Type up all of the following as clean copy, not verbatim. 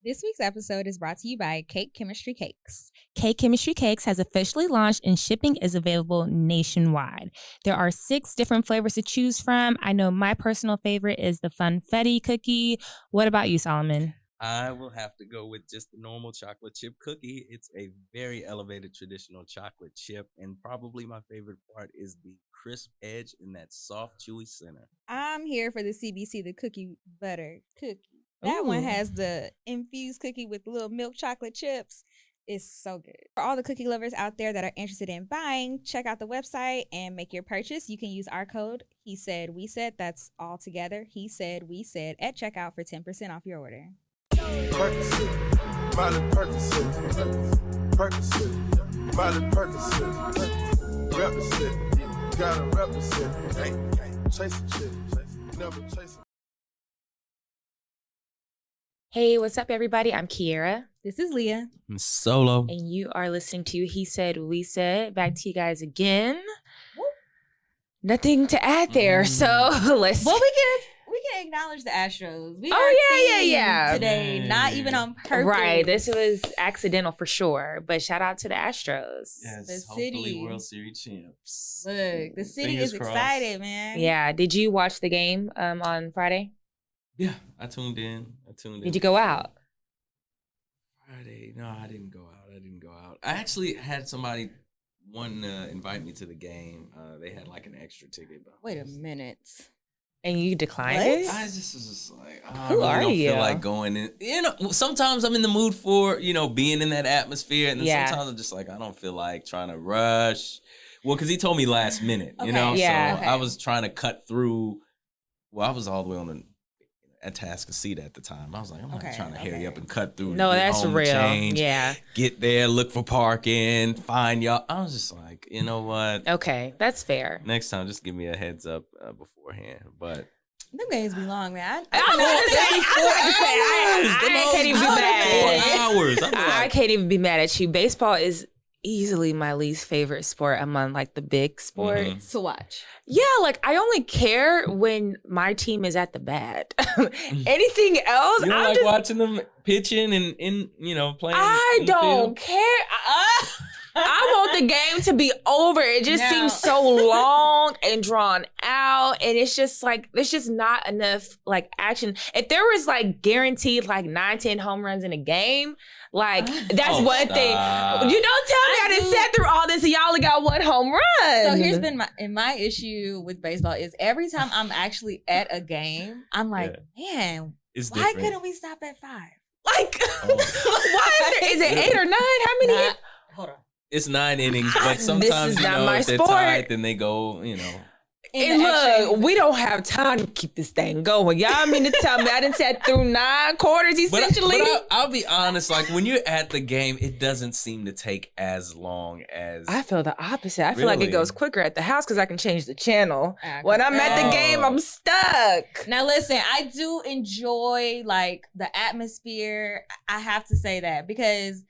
This week's episode is brought to you by Cake Chemistry Cakes. Cake Chemistry Cakes has officially launched and shipping is available nationwide. There are 6 different flavors to choose from. I know my personal favorite is the Funfetti cookie. What about you, Solomon? I will have to go with just the normal chocolate chip cookie. It's a very elevated traditional chocolate chip, and probably my favorite part is the crisp edge and that soft, chewy center. I'm here for the CBC, the cookie butter cookie. That one has the infused cookie with little milk chocolate chips. It's so good. For all the cookie lovers out there that are interested in buying, check out the website and make your purchase. You can use our code, He Said, We Said. That's all together. He Said, We Said at checkout for 10% off your order. Percocet, Miley Percocet, Percocet, Miley Percocet, represent, gotta represent, chase a chick, never chase a. Hey, what's up, everybody? I'm Kiera. This is Leah. I'm Solo. And you are listening to He Said, We Said. Back to you guys again. Whoop. Nothing to add there, so let's... Well, we can acknowledge the Astros. We yeah. Today, not even on purpose. Right, this was accidental for sure, but shout out to the Astros. Yes, the hopefully city. World Series champs. Look, the city Fingers is crossed. excited, man. Yeah, did you watch the game on Friday? Yeah, I tuned in. Did you go out? Friday? No, I didn't go out. I actually had somebody want to invite me to the game. They had like an extra ticket. But Wait a minute. And you declined What? it? I just was just like, I Who really are don't you? feel like going in. You know, sometimes I'm in the mood for, being in that atmosphere. And then sometimes I'm just like, I don't feel like trying to rush. Well, because he told me last minute, Yeah. So I was trying to cut through. Well, I was all the way on at Tascasita at the time. I was like, I'm not trying to hurry up and cut through. No, to get that's home, real. change, Yeah. Get there, look for parking, find y'all. I was just like, you know what? Okay, that's fair. Next time, just give me a heads up beforehand. But Them games be long, man. I can't even be mad. I can't even be mad at you. Baseball is easily my least favorite sport among like the big sports to watch. Yeah, like I only care when my team is at the bat. Anything else, you don't I'm like just watching them pitching and playing. I in the don't field? care. I want the game to be over. It just seems so long and drawn out, and it's just like there's just not enough like action. If there was like guaranteed like 9-10 home runs in a game, like that's one thing. You don't tell me I didn't sat through all this and y'all only got 1 home run. So here's been my issue with baseball is every time I'm actually at a game, I'm like, man, It's why different. couldn't we stop at 5? Like, why is it 8 or 9? How many? Hold on. It's 9 innings, but This sometimes is not my if they're sport. tied, then they go. And look, we don't have time to keep this thing going. Y'all mean to tell me I didn't sat through 9 quarters essentially? But I'll be honest. Like when you're at the game, it doesn't seem to take as long as. I feel the opposite. I feel like it Really? goes quicker at the house because I can change the channel. When I'm at the game, I'm stuck. Now listen, I do enjoy like the atmosphere. I have to say that because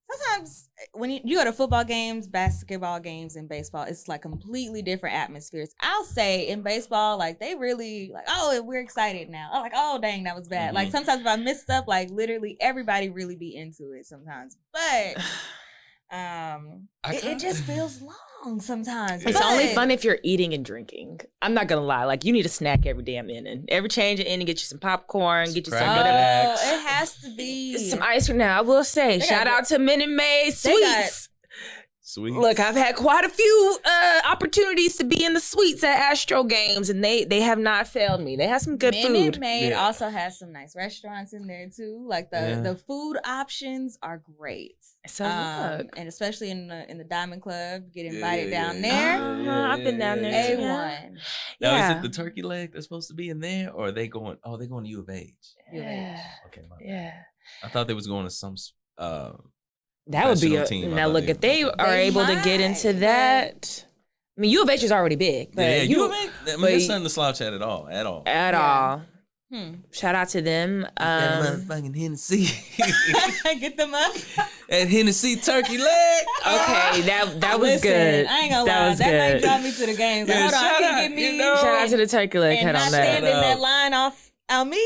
sometimes when you go to football games, basketball games, and baseball, it's like completely different atmospheres. I'll say in baseball, like they really like, oh, we're excited now. Oh, like, oh, dang, that was bad. Like sometimes if I miss stuff, like literally everybody really be into it sometimes. But it just feels long sometimes. It's But only fun if you're eating and drinking. I'm not gonna lie. Like you need a snack every damn inning. Every change of inning, get you some popcorn, get you some Cracker whatever. Jacks. it has to be Some ice cream. Now I will say, They shout got- out to Minute Maid They got- Sweets. Sweet. Look, I've had quite a few opportunities to be in the suites at Astro games, and they have not failed me. They have some good Minute food. Maid Yeah. also has some nice restaurants in there too. Like the food options are great. So look. And especially in the Diamond Club, get invited down there. I've been down there. A1. Now Yeah. is it the turkey leg that's supposed to be in there, or are they going? Oh, they're going to U of H. Yeah. Okay, my bad. Yeah. I thought they was going to some. That would be Professional a team. I now. thought Look, they- if they are They able to get into might, that, I mean, U of H is already big, but Yeah, you U of H. I mean, that's nothing to slouch at all. at Yeah. all. Hmm. Shout out to them. That motherfucking Hennessy. Get them up. That Hennessy turkey leg. Okay, that was Listen, good. I ain't gonna That lie. was That might good. draw me to the games. Like, Yeah, hold on, I shout can't out, get me. you know. Shout out to the turkey leg and head not on stand that. in that line off Almeida.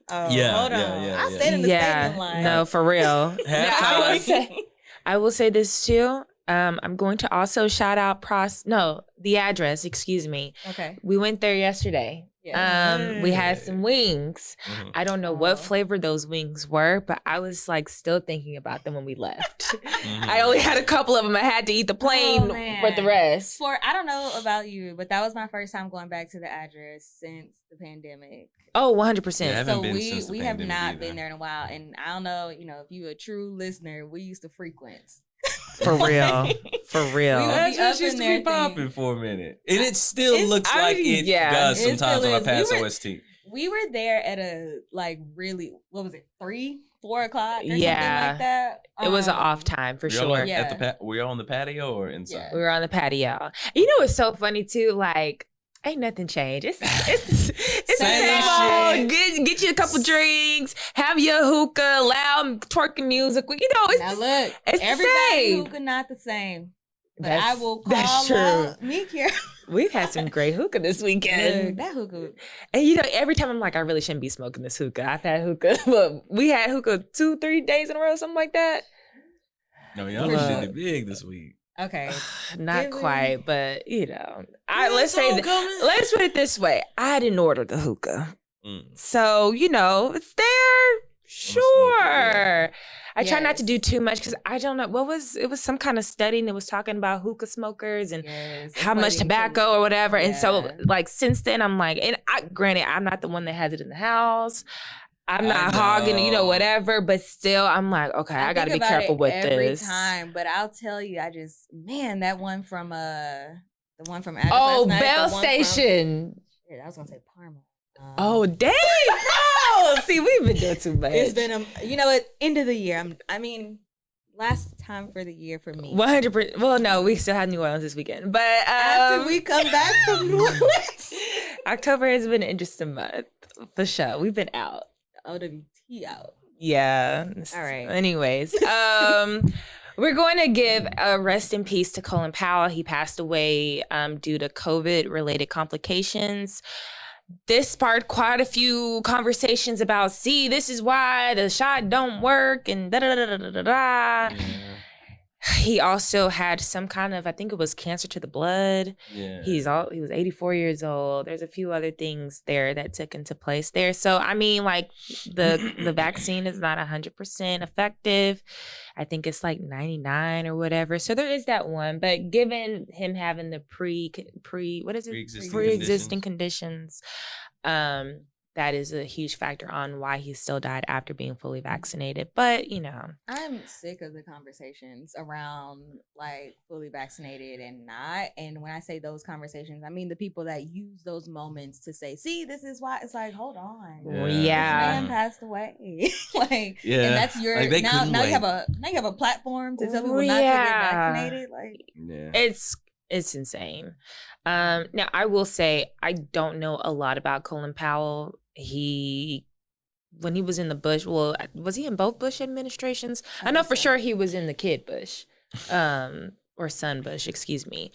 Oh, Yeah, hold on. yeah, I yeah. stayed in the stadium line. No, for real. Now, Halftime. I will say this too. I'm going to also shout out the address, excuse me. Okay. We went there yesterday. Yeah. We had some wings. Mhm. I don't know what flavor those wings were, but I was like still thinking about them when we left. I only had a couple of them. I had to eat the plain with the rest. I don't know about you, but that was my first time going back to the address since the pandemic. Oh, 100%. Yeah, I haven't So been since the we have pandemic not either. been there in a while, and I don't know, if you're a true listener, we used to frequent. For real. For real. We would That be just up used in to there be popping thinking- for a minute. And it still looks like it does It sometimes still when I is. pass We were- OST. We were there at a really, what was it, 3, 4 o'clock or something Yeah. like that. It was an off time for sure. Were you on the patio or inside? Yeah. We were on the patio. You know what's so funny too? Like, ain't nothing changed. It's the Same same shit. old. Get you a couple drinks, have your hookah, loud twerking music. You know, it's Now look, it's the everybody same. hookah not the same. But That's- I will that's call true. out Meek here. We've had some great hookah this weekend. Look, that hookah. And you know, every time I'm like, I really shouldn't be smoking this hookah. I've had hookah, but we had hookah 2-3 days in a row, something like that. No, y'all Look. did it big this week. Okay. Not Give it- quite, but you know, Yeah, let's say that. homecoming. Let's put it this way: I didn't order the hookah, Mm. so you know it's there. smoke it, Sure. I try not to Yes. do too much because I don't know it was some kind of study and it was talking about hookah smokers and Yes, how much equating tobacco or whatever. And so Yeah. like since then I'm like, and granted, I'm not the one that has it in the house. I'm I not hogging, you know, know. whatever. But still, I'm like, okay, I got to think be about careful it with every this. time, but I'll tell you, that one from the one from Addis Oh, last night, Bell the one from- Station. Yeah, I was gonna say Parma. Oh, dang, bro. See, we've been doing too much. It's been end of the year. Last time for the year for me. 100%. Well, no, we still have New Orleans this weekend, but After we come back from New Orleans, October has been an interesting month for sure. We've been out. OWT out. Yeah. All right. Anyways, we're going to give a rest in peace to Colin Powell. He passed away due to COVID-related complications. This sparked quite a few conversations about, this is why the shot don't work and da-da-da-da-da-da. Yeah. He also had some kind of, I think it was cancer to the blood. Yeah. He was 84 years old. There's a few other things there that took into place there. So, I mean, like the vaccine is not 100% effective. I think it's like 99 or whatever. So there is that one. But given him having the pre-existing conditions, that is a huge factor on why he still died after being fully vaccinated. But, you know. I'm sick of the conversations around like fully vaccinated and not. And when I say those conversations, I mean the people that use those moments to say, see, this is why. It's like, hold on. Yeah. This man passed away. Like, Yeah. and that's your Like, they now couldn't you wait. have a platform to tell people not to get Yeah. vaccinated. Like, Yeah. It's insane. Now, I will say I don't know a lot about Colin Powell. When he was in the Bush, was he in both Bush administrations? I know for sure he was in the kid Bush, or son Bush, excuse me.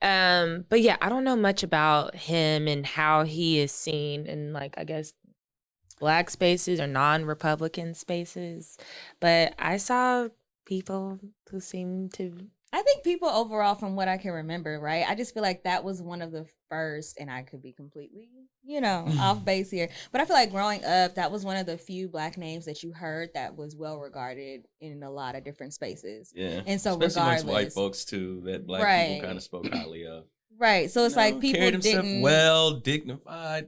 But yeah, I don't know much about him and how he is seen in, like, I guess, Black spaces or non-Republican spaces. But I saw people who seemed to. I think people overall, from what I can remember, right? I just feel like that was one of the first, and I could be completely, off base here. But I feel like growing up, that was one of the few Black names that you heard that was well regarded in a lot of different spaces. Yeah. And so especially amongst white regardless. folks too, that Black Right. people kind of spoke highly of. Right. So it's like people carried himself didn't. well, dignified,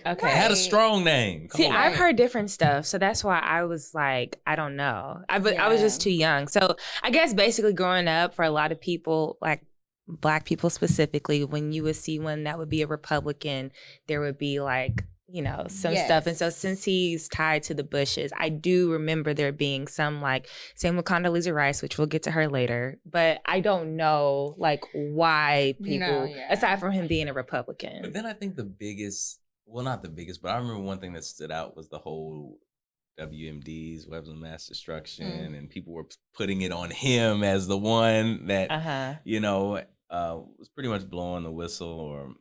Okay. had a Right. strong name. Come See, on. I've heard different stuff, so that's why I was like, I don't know. I was just too young. So I guess basically growing up for a lot of people, like Black people specifically, when you would see one that would be a Republican, there would be like, some stuff. And so Yes. since he's tied to the Bushes, I do remember there being some, like, same with Condoleezza Rice, which we'll get to her later. But I don't know, like, why people, aside from him being a Republican. But then I think the biggest, well, not the biggest, but I remember one thing that stood out was the whole WMDs, weapons of mass destruction, and people were putting it on him as the one that, was pretty much blowing the whistle or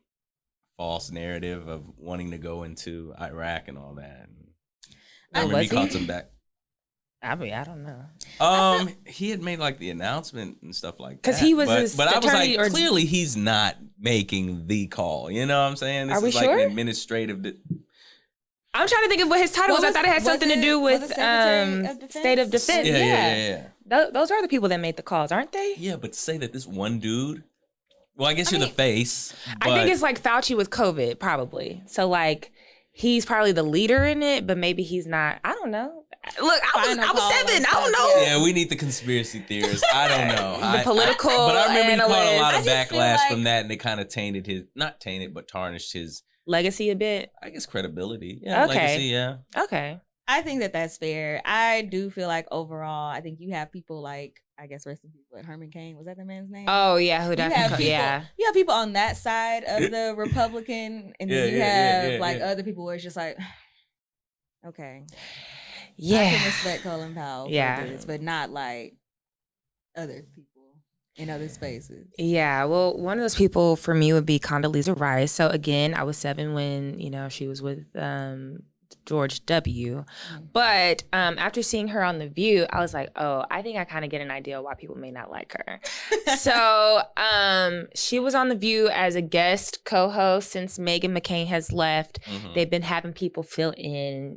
false narrative of wanting to go into Iraq and all that. Remember he was caught he? him back. I mean, I don't know. He had made like the announcement and stuff like that. Because he was his but I was like, attorney clearly he's not making the call. You know what I'm saying? This Are we is like sure? an administrative. I'm trying to think of what his title was. I thought it had something to do with State of Defense. Yeah. Those are the people that made the calls, aren't they? Yeah, but to say that this one dude. Well, I guess you're the face. I think it's like Fauci with COVID, probably. So like, he's probably the leader in it, but maybe he's not. I don't know. Look, I was 7. I don't know. Yeah, we need the conspiracy theorists. I don't know. The political but I remember analysts. he caught a lot of backlash from that, and it kind of tainted his, not tainted, but tarnished his legacy a bit. I guess credibility. Yeah, okay. Legacy, yeah. Okay. I think that's fair. I do feel like overall, I think you have people like, I guess rest in peace, what, Herman Cain, was that the man's name? Oh yeah, who definitely, you have people on that side of the Republican, and then you have other people where it's just like, okay, I can respect Colin Powell, for this, but not like other people in other spaces. Yeah, well, one of those people for me would be Condoleezza Rice. So again, I was 7 when she was with George W. But after seeing her on The View, I was like, oh, I think I kind of get an idea why people may not like her. So she was on The View as a guest co-host since Meghan McCain has left. Mm-hmm. They've been having people fill in,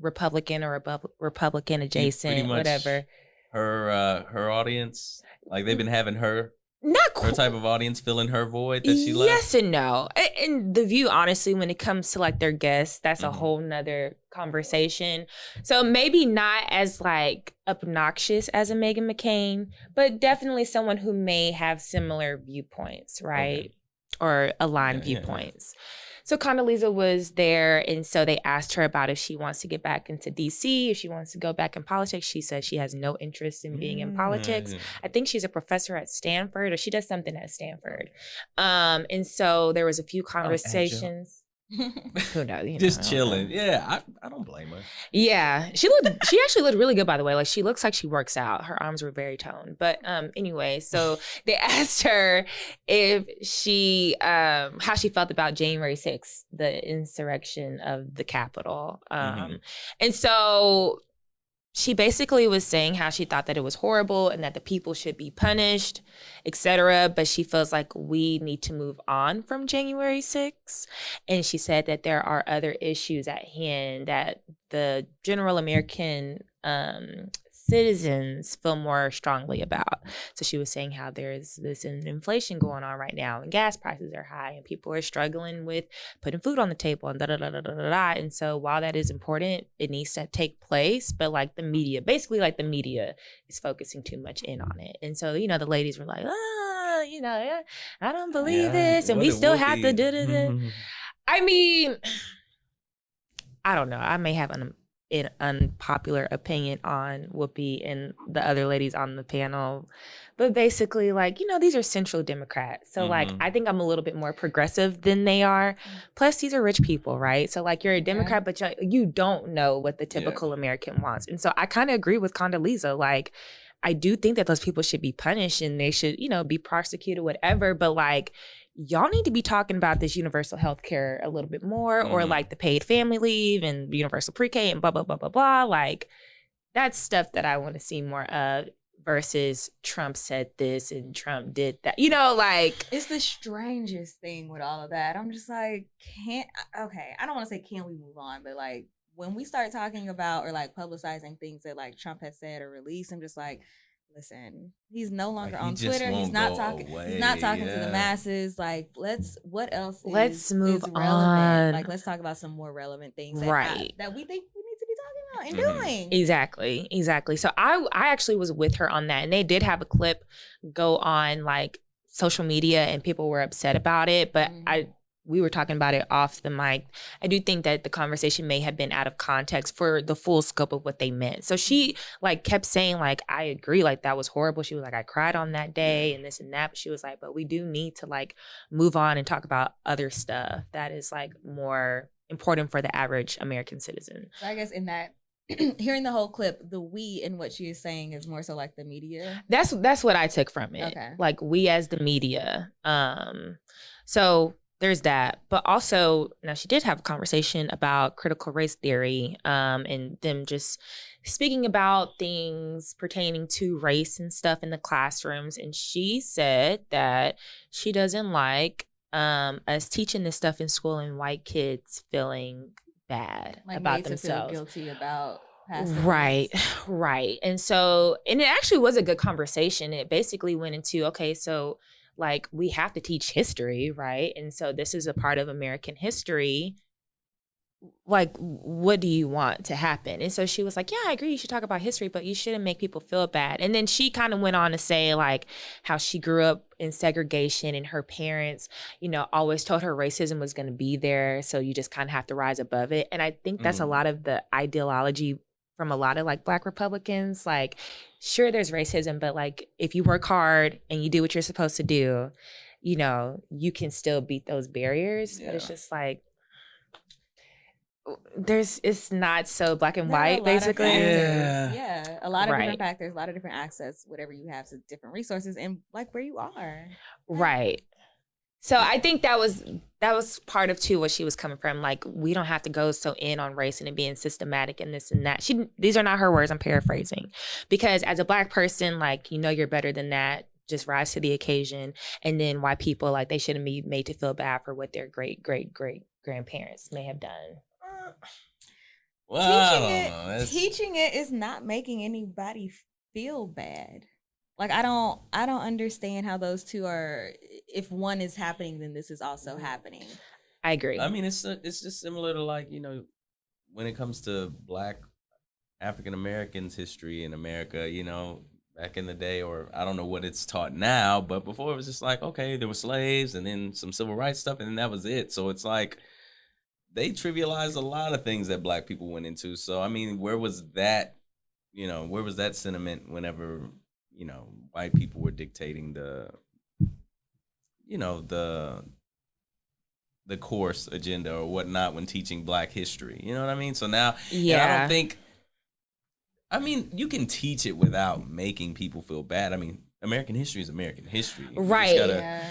Republican or Republican adjacent, whatever. Her audience, like they've been having her. Not her type of audience filling her void that she left? Yes and no. And The View, honestly, when it comes to like their guests, that's a whole nother conversation. So maybe not as like obnoxious as a Meghan McCain, but definitely someone who may have similar viewpoints, right? Okay. Or aligned viewpoints. Yeah. So Condoleezza was there, and so they asked her about if she wants to get back into D.C., if she wants to go back in politics. She said she has no interest in being in politics. I think she's a professor at Stanford, or she does something at Stanford. And so there was a few conversations. Who knows? Just chilling. Yeah, I don't blame her. Yeah, she actually looked really good, by the way. Like, she looks like she works out. Her arms were very toned. But anyway, so they asked her if she how she felt about January 6th, the insurrection of the Capitol. And so she basically was saying how she thought that it was horrible and that the people should be punished, etc. But she feels like we need to move on from January 6th. And she said that there are other issues at hand that the general American citizens feel more strongly about. So she was saying how there's this inflation going on right now, and gas prices are high, and people are struggling with putting food on the table, and da-da-da-da-da-da. And so while that is important, it needs to take place. But like the media is focusing too much in on it. And so, the ladies were like, I don't believe this. And we still have to da-da-da. I mean, I don't know. I may have an unpopular opinion on Whoopi and the other ladies on the panel, but basically, like, these are central Democrats, so like I think I'm a little bit more progressive than they are. Plus, these are rich people, right? So like, you're a Democrat, but you don't know what the typical American wants. And so I kind of agree with Condoleezza. Like, I do think that those people should be punished and they should, be prosecuted, whatever. But like, y'all need to be talking about this universal health care a little bit more, or like the paid family leave and universal pre-K and blah, blah, blah, blah, blah. Like, that's stuff that I want to see more of versus Trump said this and Trump did that. Like. It's the strangest thing with all of that. I'm just like, I don't want to say can we move on, but like, when we start talking about or like publicizing things that like Trump has said or released, I'm just like, listen, he's no longer on Twitter. He's not talking. He's not talking to the masses. Like, what else? Let's move relevant? On. Like, let's talk about some more relevant things, that we think we need to be talking about and doing. Exactly. So I actually was with her on that, and they did have a clip go on like social media, and people were upset about it, but we were talking about it off the mic. I do think that the conversation may have been out of context for the full scope of what they meant. So she like kept saying like, I agree, like that was horrible. She was like, I cried on that day and this and that. But she was like, but we do need to like move on and talk about other stuff that is like more important for the average American citizen. So I guess in that, hearing the whole clip, the we in what she is saying is more so like the media. That's what I took from it. Okay. Like we as the media. So there's that. But also, now she did have a conversation about critical race theory, and them just speaking about things pertaining to race and stuff in the classrooms. And she said that she doesn't like us teaching this stuff in school and white kids feeling bad about themselves. Feel guilty about right. And so, and it actually was a good conversation. It basically went into, okay, so like we have to teach history, right? And so this is a part of American history. Like, what do you want to happen? And so she was like, yeah, I agree, you should talk about history, but you shouldn't make people feel bad. And then she kind of went on to say like how she grew up in segregation and her parents, you know, always told her racism was going to be there. So you just kind of have to rise above it. And I think that's a lot of the ideology from a lot of like Black Republicans. Like, sure, there's racism, but like if you work hard and you do what you're supposed to do, you know, you can still beat those barriers. But it's just like, it's not so black and white, basically. Yeah, a lot of different factors, a lot of different access, whatever you have to different resources, and like where you are. Right. So I think that was part of too what she was coming from. Like, we don't have to go so in on race and it being systematic and this and that. These are not her words. I'm paraphrasing, because as a Black person, like, you know, you're better than that. Just rise to the occasion. And then white people, like, they shouldn't be made to feel bad for what their great grandparents may have done. Well, teaching it is not making anybody feel bad. Like, I don't understand how those two are. If one is happening, then this is also happening. I agree. I mean, it's just similar to, like, you know, when it comes to Black African Americans history in America, you know, back in the day, or I don't know what it's taught now, but before it was just like, okay, there were slaves and then some civil rights stuff, and then that was it. So it's like they trivialized a lot of things that Black people went into. So, I mean, where was that sentiment whenever, you know, white people were dictating the course agenda or whatnot when teaching Black history? You know what I mean? So now, I don't think, I mean, you can teach it without making people feel bad. I mean, American history is American history. Right.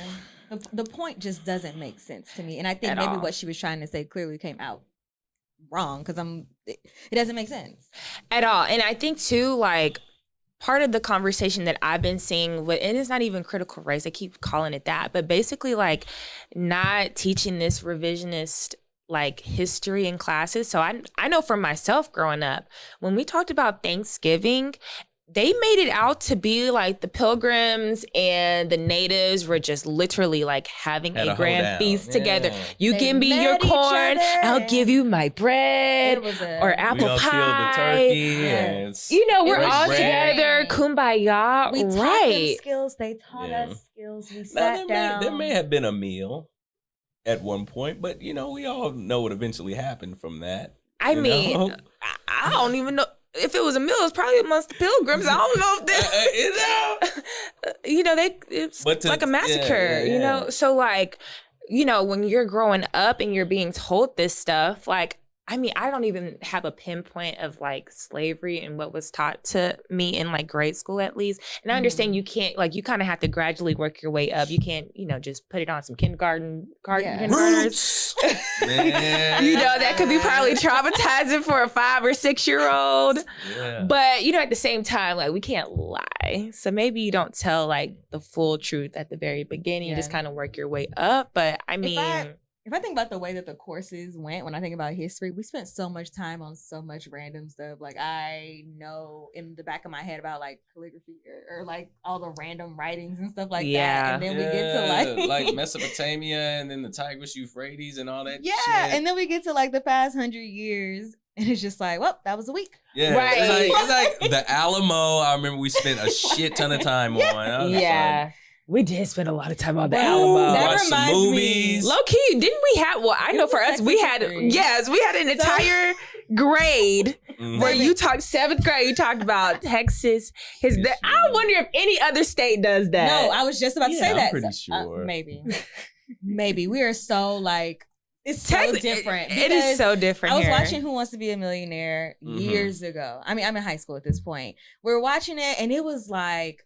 The point just doesn't make sense to me. And I think maybe what she was trying to say clearly came out wrong, because it doesn't make sense. At all. And I think too, like, part of the conversation that I've been seeing, and it's not even critical race, I keep calling it that, but basically like not teaching this revisionist like history in classes. So I know for myself growing up, when we talked about Thanksgiving, they made it out to be like the Pilgrims and the Natives were just literally like having a grand feast together. You give me your corn, I'll give you my bread or apple pie. The turkey, and you know, we're all together, kumbaya. We taught them skills. They taught us skills. We sat down. There may have been a meal at one point, but you know, we all know what eventually happened from that. I mean, I don't even know. If it was a meal, it's probably amongst the Pilgrims. I don't know if this, you know, it's like a massacre, you know? So like, you know, when you're growing up and you're being told this stuff, like, I mean, I don't even have a pinpoint of like slavery and what was taught to me in like grade school, at least. And I understand you can't, like, you kind of have to gradually work your way up. You can't, you know, just put it on some kindergartners. You know, that could be probably traumatizing for a 5 or 6 year old. Yeah. But, you know, at the same time, like, we can't lie. So maybe you don't tell like the full truth at the very beginning. You just kind of work your way up. But I mean, if I think about the way that the courses went, when I think about history, we spent so much time on so much random stuff. Like, I know in the back of my head about like calligraphy or like all the random writings and stuff like that. And then we get to like Mesopotamia and then the Tigris, Euphrates and all that shit. And then we get to like the past 100 years. And it's just like, well, that was a week. Yeah, right. It's like the Alamo. I remember we spent a shit ton of time on. Yeah. We did spend a lot of time on the Alamo. That reminds movies. Low key, didn't we have? Well, I know for us, we had an entire grade where you talked 7th grade. You talked about Texas. I wonder if any other state does that. No, I was just about to say that. I'm pretty sure. Maybe we are so like. It's so different. It is so different. I was watching Who Wants to Be a Millionaire years ago. I mean, I'm in high school at this point. We were watching it, and it was like,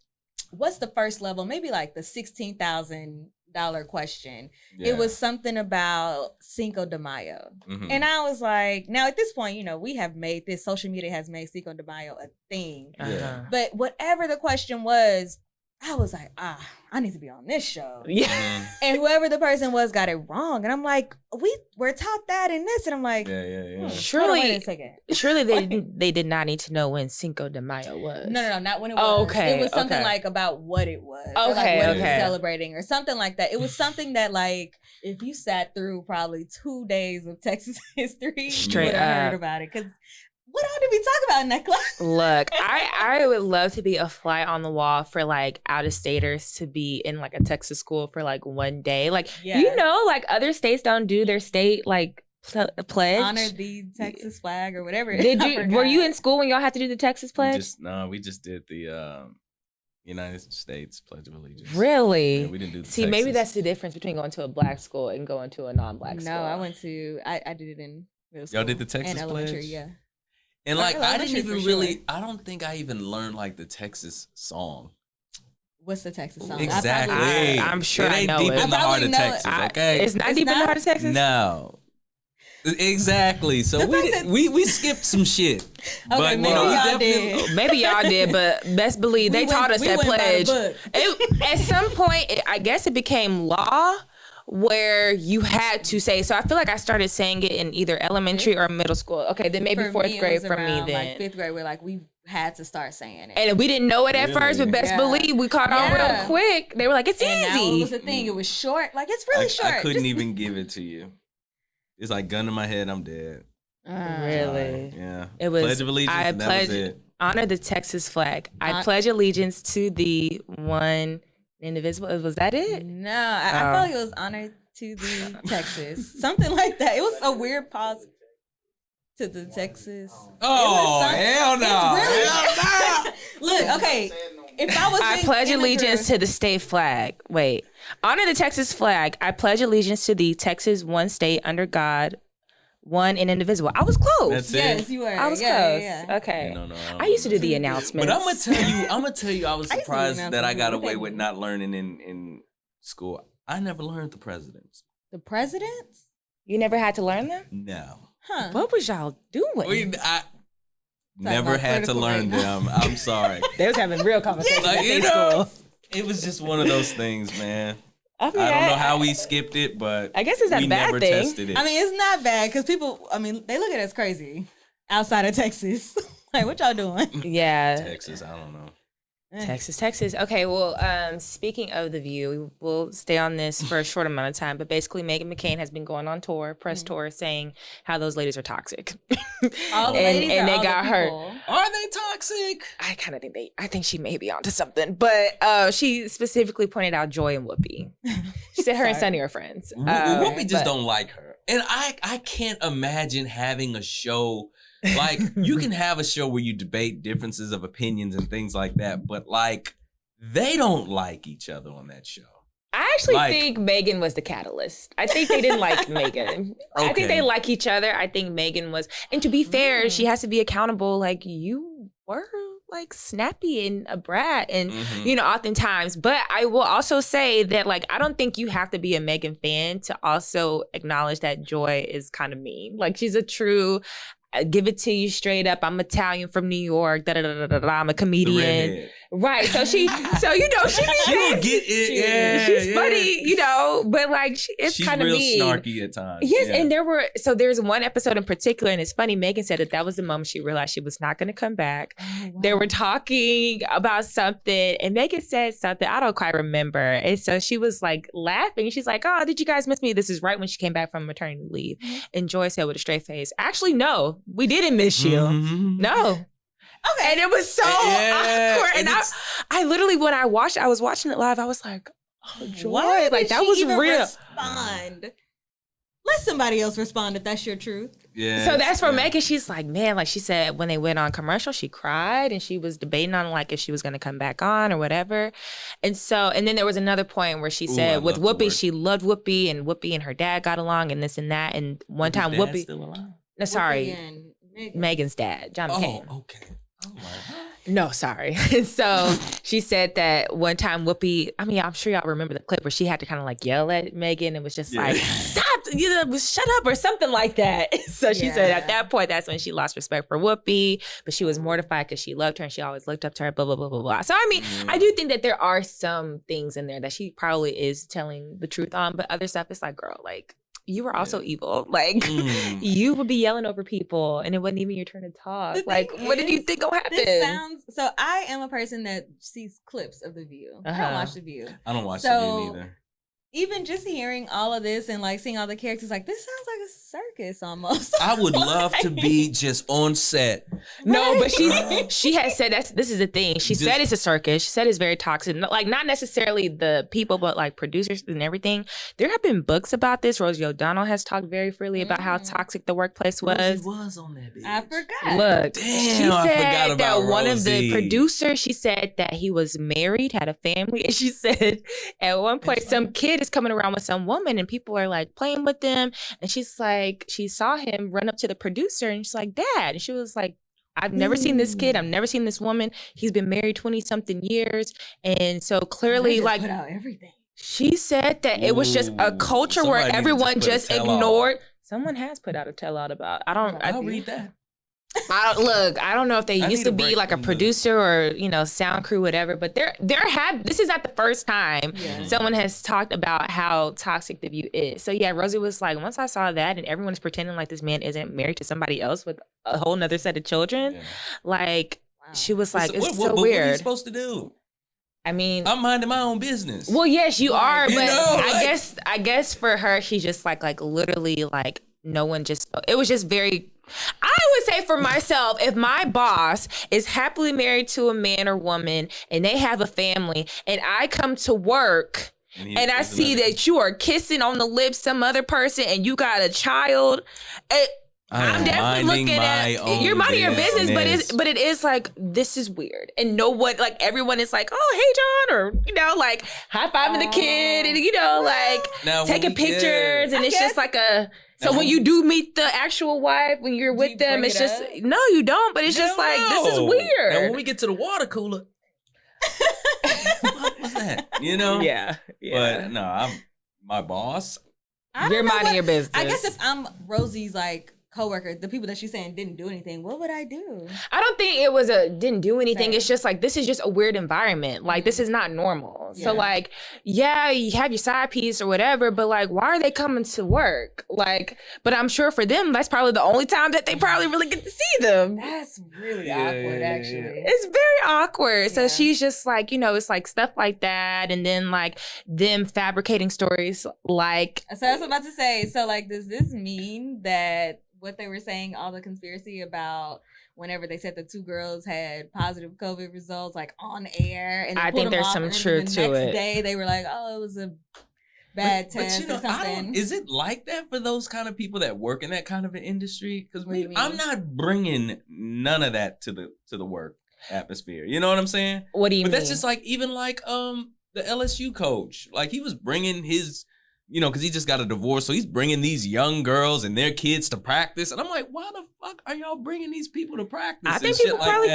what's the first level? Maybe like the 16,000 question. Yeah. It was something about Cinco de Mayo. Mhm. And I was like, now at this point, we have made this, social media has made Cinco de Mayo a thing. Yeah. But whatever the question was, I was like, I need to be on this show. Yeah. Mhm. And whoever the person was got it wrong. And I'm like, we're taught that in this. And I'm like, Yeah. Surely Okay. they did not need to know when Cinco de Mayo was. No, not when it was. Oh, okay, It was something okay. like about what it was. Or like Okay, what it was okay. celebrating or something like that. It was something that like, if you sat through probably 2 days of Texas history, Straight you would have heard up. about it. Because what all did we talk about in that class? Look, I would love to be a fly on the wall for like out of staters to be in like a Texas school for like one day. Like, like other states don't do their state like pledge. Honor the Texas flag or whatever. Were you in school when y'all had to do the Texas pledge? We just did the United States Pledge of Allegiance. Really? Yeah, we didn't do the See, Texas. maybe that's the difference between going to a black school and going to a non-black school. No, I did it in middle school. Y'all did the Texas and elementary, pledge? yeah. And like, I didn't elementary even for really, sure. I don't think I even learned like the Texas song. What's the Texas song? Exactly. I'm sure it I ain't know deep it. in the I heart of probably know it. Texas, okay? It's not It's deep in the not? heart of Texas? No. Exactly. So we skipped some shit. But maybe y'all definitely did. Maybe y'all did, but best believe they taught us that pledge. At some point, I guess it became law where you had to say. So I feel like I started saying it in either elementary or middle school. Okay, then maybe fourth grade for me then. Like 5th grade, where like we had to start saying it. And we didn't know it at Really? first, but best believe we caught on real quick. They were like, it's and now it easy. was a thing. It was short. Like, it's really short. I couldn't even give it to you. It's like gun to my head, I'm dead. Really? Yeah. It was Pledge of Allegiance, and that was it. Honor the Texas flag. I pledge allegiance to the one indivisible. Was that it? No, I felt like it was honored to the Texas. Something like that. It was a weird pause to the Texas. Oh, hell no. Really? Hell no. Look, okay. If I was I pledge allegiance to the state flag. Wait. Honor the Texas flag. I pledge allegiance to the Texas one state under God, one and indivisible. I was close. That's it. Yes, you were. I was close. Yeah. Okay. No, I used to do the announcements. But I'm gonna tell you, I was I used to do surprised that I got announcements. away with not learning in school. I never learned the presidents. The presidents? You never had to learn them? No. Huh. What was y'all doing? I never about had to political learn right them. I'm sorry. They was having real conversations Like, at you their know, school. it was just one of those things, man. I mean, I don't know how we skipped it, but I guess it's not we a bad never thing. tested it. I mean, it's not bad because people, they look at us crazy outside of Texas. Like, what y'all doing? Yeah. Texas, I don't know. Texas. Okay, well, speaking of The View, we will stay on this for a short amount of time, but basically Meghan McCain has been going on tour, press tour, saying how those ladies are toxic. All the and ladies and or they all got the hurt. people? Are they toxic? I kind of think I think she may be onto something, but she specifically pointed out Joy and Whoopi. She said her and Sunny are friends. Whoopi just but- don't like her. And I can't imagine having a show like you can have a show where you debate differences of opinions and things like that, but like they don't like each other on that show. I actually think Meghan was the catalyst. I think they didn't like Meghan. I think they like each other. I think Meghan was, and to be fair, she has to be accountable. Like, you were like snappy and a brat and oftentimes, but I will also say that like I don't think you have to be a Meghan fan to also acknowledge that Joy is kind of mean. Like, she's a true give it to you straight up. I'm Italian from New York. I'm a comedian. Right. So she be she'll get it. Yeah, she's funny, but like it's kind of real mean. snarky at times. Yes, and there's one episode in particular, and it's funny. Meghan said that was the moment she realized she was not going to come back. Oh, wow. They were talking about something, and Meghan said something I don't quite remember, and so she was like laughing. She's like, "Oh, did you guys miss me?" This is right when she came back from maternity leave, and Joy said with a straight face, "Actually, no, we didn't miss you. No." Okay. And it was so awkward. And I literally, when I was watching it live, I was like, oh, Joy. Like, that was real. Respond? Let somebody else respond if that's your truth. Yeah. So that's for Meghan. She's like, man, like she said, when they went on commercial, she cried and she was debating on like if she was going to come back on or whatever. And then there was another point where she said with Whoopi, she loved Whoopi and her dad got along and this and that. And one time Whoopi. Still alive? No, sorry. Meghan's dad, John McCain. Oh, okay. Oh my God. No, sorry. So she said that one time Whoopi, I mean, I'm sure y'all remember the clip where she had to kind of like yell at Megan and was just like, stop, shut up or something like that. So she said at that point, that's when she lost respect for Whoopi, but she was mortified because she loved her and she always looked up to her, blah, blah, blah, blah, blah. So, I mean, I do think that there are some things in there that she probably is telling the truth on, but other stuff, it's like, girl, like, you were also evil. Like, you would be yelling over people and it wasn't even your turn to talk. Like, what did you think will happen? So I am a person that sees clips of The View. I don't watch The View. I don't watch The View neither. Even just hearing all of this and like seeing all the characters, like this sounds like a circus almost. I would love to be just on set. No, but she has said this is the thing. She said it's a circus. She said it's very toxic. Like not necessarily the people, but like producers and everything. There have been books about this. Rosie O'Donnell has talked very freely about how toxic the workplace was. Rosie was on that bitch. I forgot. Look, damn, she said I forgot about that one of the Rosie. producers, she said that he was married, had a family, and she said at one point some kid is coming around with some woman and people are like playing with them, and she's like, she saw him run up to the producer and she's like, Dad, and she was like, I've never seen this kid, I've never seen this woman, he's been married 20 something years, and so clearly like put out everything. She said that it was just a culture where everyone just ignored. Someone has put out a tell-out about. I'll read that. I don't know if they used to be like a producer or, sound crew, whatever, but this is not the first time someone has talked about how toxic The View is. So yeah, Rosie was like, once I saw that and everyone's pretending like this man isn't married to somebody else with a whole nother set of children, she was like, it's so weird. What are you supposed to do? I mean, I'm minding my own business. Well, yes, you are, but I guess for her, she's just like literally like no one just, it was just very, I would say for myself, if my boss is happily married to a man or woman and they have a family and I come to work and I see that you are kissing on the lips some other person and you got a child, I'm definitely looking at you're minding your business, but it is like, this is weird. And no one, like everyone is like, oh, hey, John, or, like high-fiving the kid and, like taking pictures. And it's just like so when you do meet the actual wife, when you're with them, it's just, no, you don't. But it's just like, this is weird. Now when we get to the water cooler, what's that? Yeah. But no, my boss. You're minding your business. I guess if I'm Rosie's like coworker, the people that she's saying didn't do anything, what would I do? I don't think it was didn't do anything. Same. It's just like, this is just a weird environment. Like, this is not normal. Yeah. So like, yeah, you have your side piece or whatever, but like, why are they coming to work? Like, but I'm sure for them, that's probably the only time that they probably really get to see them. That's really awkward, actually. It's very awkward. So she's just like, it's like stuff like that. And then like them fabricating stories like. So I was about to say, so like, does this mean that what they were saying, all the conspiracy about whenever they said the two girls had positive COVID results, like on air, and I think there's some truth to it. The next day, they were like, "Oh, it was a bad test or something." Is it like that for those kind of people that work in that kind of an industry? Because I'm not bringing none of that to the work atmosphere. You know what I'm saying? What do you mean? But that's just like even like the LSU coach, like he was bringing his. Because he just got a divorce. So he's bringing these young girls and their kids to practice. And I'm like, why the fuck are y'all bringing these people to practice? I think people clearly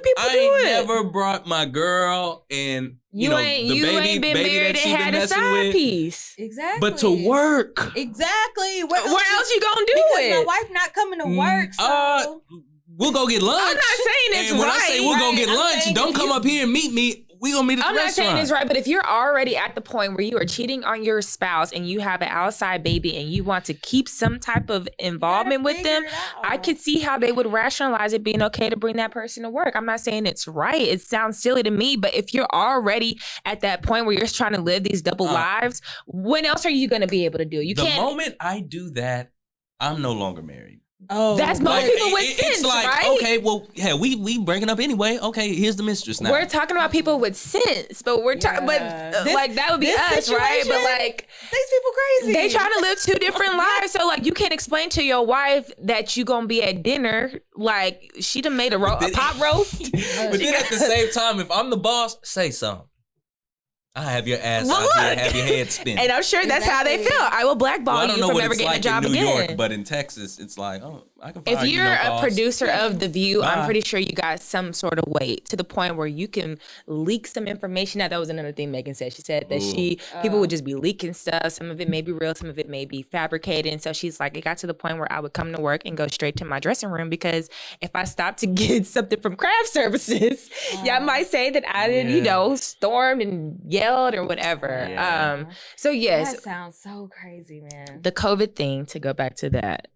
people do it. I never brought my girl and, the ain't been baby married that she and been had a messing side with. Piece. Exactly. But to work. Exactly. Where else you gonna do because my wife not coming to work, so. We'll go get lunch. I'm not saying it's and when right. I say we'll go get lunch, don't come up here and meet me. We gonna meet at the restaurant. I'm not saying it's right, but if you're already at the point where you are cheating on your spouse and you have an outside baby and you want to keep some type of involvement with them, I could see how they would rationalize it being okay to bring that person to work. I'm not saying it's right. It sounds silly to me, but if you're already at that point where you're just trying to live these double lives, when else are you going to be able to do it? The moment I do that, I'm no longer married. Oh, that's most people with sense, it's like, right? Okay, well, yeah, we breaking up anyway. Okay, here's the mistress now. We're talking about people with sense, but we're talking, like that would be us, right? But like these people crazy. They trying to live two different lives, so like you can't explain to your wife that you gonna be at dinner. Like she done made a pot roast. But then at the same time, if I'm the boss, say something. I have your ass Well, out here, look. have your head spinning. And I'm sure that's how they Exactly. feel. I will blackball I don't you know from what ever it's getting like a job in New again. York, but in Texas, it's like, oh, I can fire If you, you're no a cost. producer of The View, I'm Bye. pretty sure you got some sort of weight to the point where you can leak some information. Now, that was another thing Megan said. She said that people would just be leaking stuff. Some of it may be real, some of it may be fabricated. And so she's like, it got to the point where I would come to work and go straight to my dressing room because if I stopped to get something from craft services, y'all might say that I didn't, stormed and yelled or whatever. Yeah. So yes, That sounds so crazy, man. the COVID thing, to go back to that.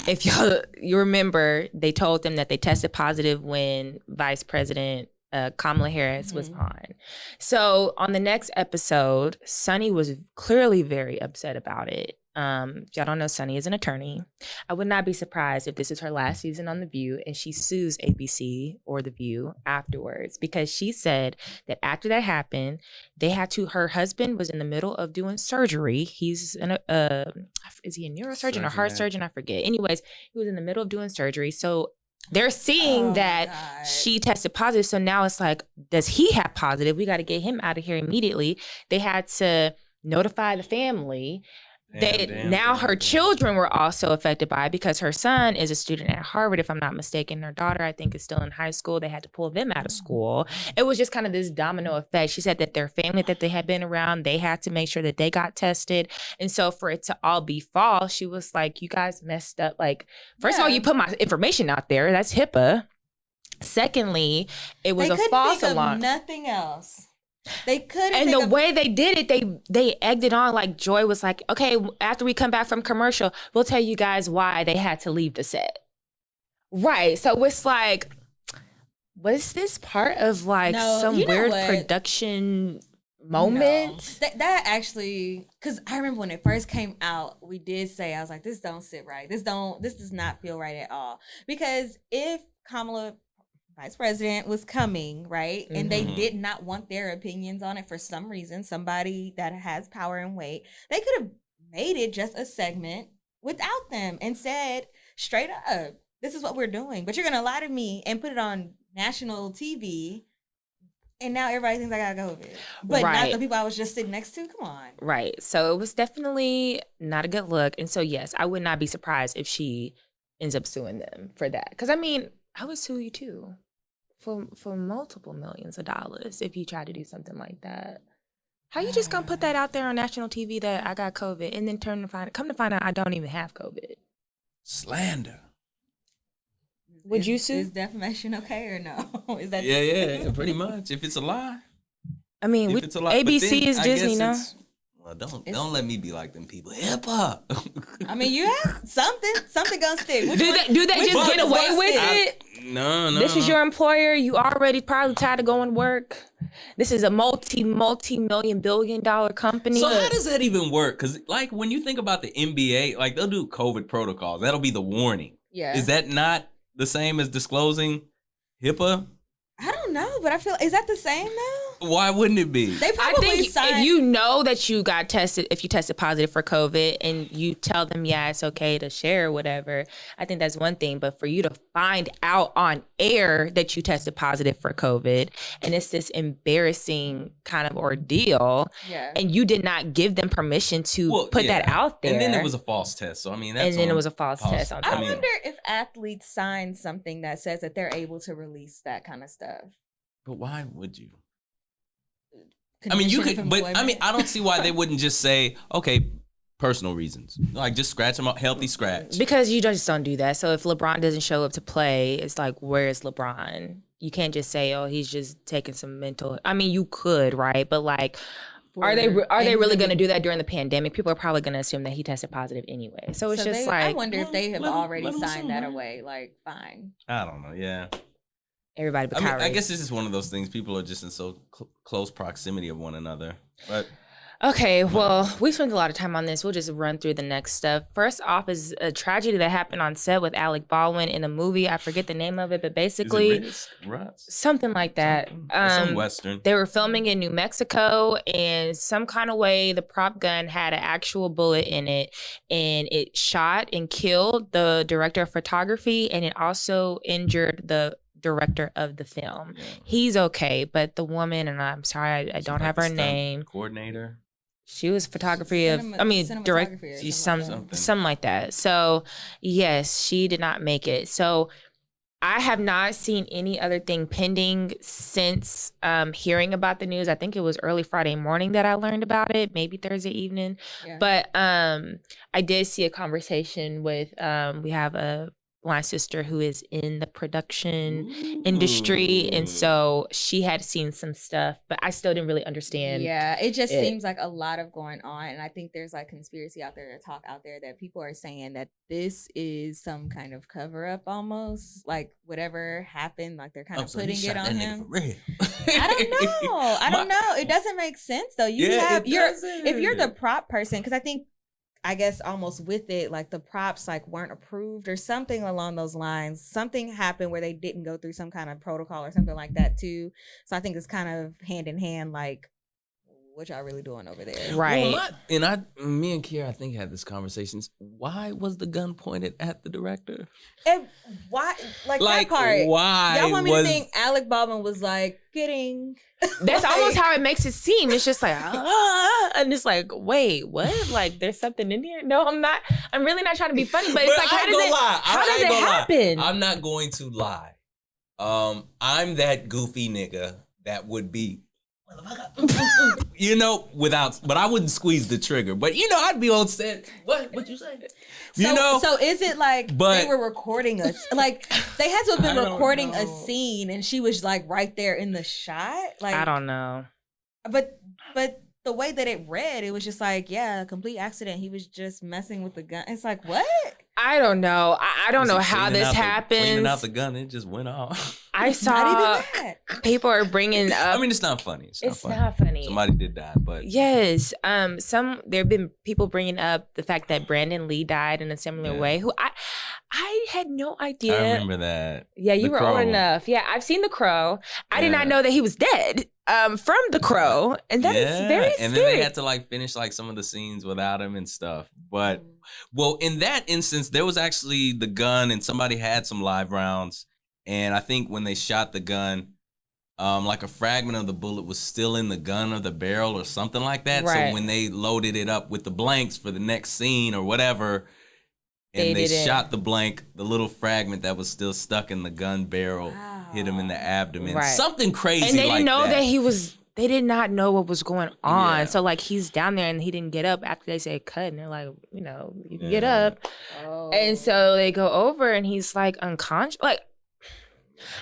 If you remember, they told them that they tested positive when Vice President Kamala Harris was on. So on the next episode, Sonny was clearly very upset about it. If y'all don't know, Sonny is an attorney. I would not be surprised if this is her last season on The View and she sues ABC or The View afterwards, because she said that after that happened, her husband was in the middle of doing surgery. He's is he a neurosurgeon or heart surgeon? I forget. Anyways, he was in the middle of doing surgery. So they're seeing that she tested positive. So now it's like, does he have positive? We got to get him out of here immediately. They had to notify the family. Her children were also affected by it because her son is a student at Harvard, if I'm not mistaken. Her daughter, I think, is still in high school. They had to pull them out of school. It was just kind of this domino effect. She said that their family that they had been around, they had to make sure that they got tested. And so for it to all be false, she was like, you guys messed up. Like, first of all, you put my information out there. That's HIPAA. Secondly, it was a false alarm. Nothing else. They couldn't. And the way they did it, they egged it on. Like Joy was like, okay, after we come back from commercial, we'll tell you guys why they had to leave the set. Right. So it's like, was this part of like some weird production moment? No. That actually, because I remember when it first came out, we did say, I was like, this don't sit right. This does not feel right at all. Because if Kamala, Vice President, was coming, right? And they did not want their opinions on it for some reason, somebody that has power and weight, they could have made it just a segment without them and said straight up, this is what we're doing. But you're going to lie to me and put it on national TV. And now everybody thinks I got COVID. But not the people I was just sitting next to. Come on. Right. So it was definitely not a good look. And so, yes, I would not be surprised if she ends up suing them for that. Because, I mean, I would sue you too for multiple millions of dollars if you try to do something like that. How you just gonna put that out there on national TV that I got COVID and then come to find out I don't even have COVID? Slander. Would you sue? Is defamation okay or no? Is that Yeah, pretty much. If it's a lie. I mean, if it's a lie, ABC is Disney now. Well, don't let me be like them people. Hip hop. I mean, you have something gonna stick. Do they just get away with it? No. This is your employer. You already probably tired of going to work. This is a multi-million billion-dollar company. So how does that even work? Because like when you think about the NBA, like they'll do COVID protocols. That'll be the warning. Yeah. Is that not the same as disclosing HIPAA? I don't know, but I feel, is that the same though? Why wouldn't it be? They probably I think if you know that you got tested, if you tested positive for COVID and you tell them, yeah, it's okay to share or whatever, I think that's one thing. But for you to find out on air that you tested positive for COVID and it's this embarrassing kind of ordeal, and you did not give them permission to put that out there. And then it was a false test. So, I mean, that's it was a false test. On I wonder if athletes sign something that says that they're able to release that kind of stuff. But why would you? I mean, you could, but I mean, I don't see why they wouldn't just say, okay, personal reasons. Like, just scratch them up, healthy scratch. Because you just don't do that. So if LeBron doesn't show up to play, it's like, where's LeBron? You can't just say, oh, he's just taking some mental. I mean, you could, right? But like, are they really going to do that during the pandemic? People are probably going to assume that he tested positive anyway. So it's just like, I wonder if they have already signed that away. Like, fine. I don't know. Yeah. Everybody but Kyrie. I guess this is one of those things. People are just in so close proximity of one another. But okay, well, we spent a lot of time on this. We'll just run through the next stuff. First off is a tragedy that happened on set with Alec Baldwin in a movie. I forget the name of it, but basically something like that. Some Western. They were filming in New Mexico, and some kind of way the prop gun had an actual bullet in it, and it shot and killed the director of photography, and it also injured the director of the film. Yeah. He's okay, but the woman, and I'm sorry, I don't have her name. Coordinator. She was photography direct, something like that. So yes, she did not make it. So I have not seen any other thing pending since hearing about the news. I think it was early Friday morning that I learned about it, maybe Thursday evening. Yeah. But I did see a conversation with, we have a blind sister who is in the production industry. And so she had seen some stuff, but I still didn't really understand. Yeah, it just seems like a lot of going on. And I think there's like conspiracy out there, talk out there that people are saying that this is some kind of cover up almost. Like whatever happened, like they're kind of putting it on him. I don't know. It doesn't make sense though. If you're the prop person, because I guess almost with it, like the props like weren't approved or something along those lines. Something happened where they didn't go through some kind of protocol or something like that too. So I think it's kind of hand in hand, like what y'all really doing over there, right? Well, me and Kiera, I think had this conversation. Why was the gun pointed at the director? And why, like that part? Why? Y'all want me to think Alec Baldwin was like getting? That's almost how it makes it seem. It's just like, and it's like, wait, what? Like, there's something in here? No, I'm not. I'm really not trying to be funny, but it's like, how does it happen? I'm not going to lie. I'm that goofy nigga that would be, but I wouldn't squeeze the trigger. But I'd be on set. What you say? So is it like they were recording us? Like they had to have been recording a scene, and she was like right there in the shot. Like I don't know. But the way that it read, it was just like, yeah, complete accident. He was just messing with the gun. It's like, what? I don't know. I don't know how this happens. Cleaning out the gun, it just went off. I saw people are bringing up. I mean, it's not funny. It's not funny. Somebody did die, but yes. There have been people bringing up the fact that Brandon Lee died in a similar way. Who I had no idea. I remember that. Yeah, you were old enough. Yeah, I've seen The Crow. I did not know that he was dead. From The Crow, and that is very scary. And then they had to like finish like some of the scenes without him and stuff. But well, in that instance, there was actually the gun, and somebody had some live rounds. And I think when they shot the gun, like a fragment of the bullet was still in the gun or the barrel or something like that. Right. So when they loaded it up with the blanks for the next scene or whatever, and they shot the blank, the little fragment that was still stuck in the gun barrel hit him in the abdomen. Right. Something crazy. And they didn't know that he was. They did not know what was going on. Yeah. So like he's down there and he didn't get up after they said cut, and they're like, you can get up. Oh. And so they go over and he's like unconscious. Like